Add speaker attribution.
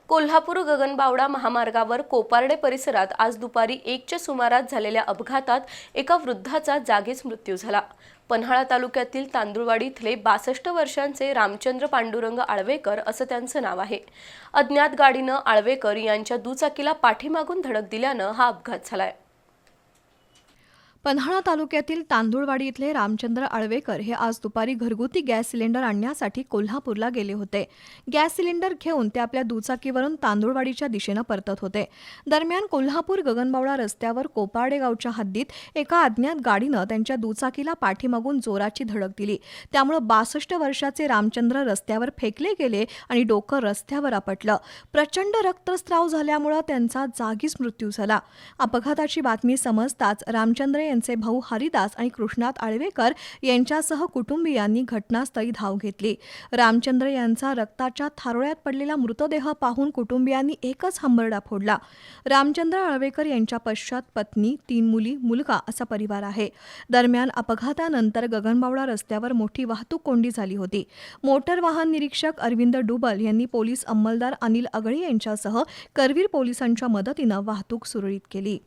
Speaker 1: कोल्हापूर गगनबावडा महामार्गावर कोपार्डे परिसरात आज दुपारी 1च्या सुमारास झालेल्या अपघातात एका वृद्धाचा जागीच मृत्यू झाला। पन्हाळा तालुक्यातील तांदुळवाडी इथले 62 वर्षांचे रामचंद्र पांडुरंग आळवेकर असं त्यांचं नाव आहे। अज्ञात गाडीनं आळवेकर यांच्या दुचाकीला पाठीमागून धडक दिल्यानं हा अपघात झालाय।
Speaker 2: पन्हाळा तालुक्यातील तांदुळवाडी इथले रामचंद्र आळवेकर हे आज दुपारी घरगुती गॅस सिलेंडर आणण्यासाठी कोल्हापूरला गेले होते। गॅस सिलेंडर घेऊन ते आपल्या दुचाकीवरून तांदुळवाडीच्या दिशेनं परतत होते। दरम्यान कोल्हापूर गगनबावडा रस्त्यावर कोपार्डे गावच्या हद्दीत एका अज्ञात गाडीनं त्यांच्या दुचाकीला पाठीमागून जोराची धडक दिली। त्यामुळे 62 वर्षाचे रामचंद्र रस्त्यावर फेकले गेले आणि डोकं रस्त्यावर आपटलं। प्रचंड रक्तस्राव झाल्यामुळे त्यांचा जागीच मृत्यू झाला। अपघाताची बातमी समजताच रामचंद्र यांचे भाऊ हरिदास आणि कृष्णात आळवेकर यांच्यासह कुटुंबियांनी घटनास्थळी धाव घेतली। रामचंद्र यांचा रक्ताच्या थारोळ्यात पडलेला मृतदेह पाहून कुटुंबियांनी एकच हंबरडा फोडला। रामचंद्र आळवेकर यांच्या पश्चात पत्नी, 3 मुली, मुलगा असा परिवार आहे। दरम्यान अपघातानंतर गगनबावडा रस्त्यावर मोठी वाहतूक कोंडी झाली होती। मोटर वाहन निरीक्षक अरविंद डुबल यांनी पोलीस अंमलदार अनिल अगळे यांच्यासह करवीर पोलिसांच्या मदतीनं वाहतूक सुरळीत केली।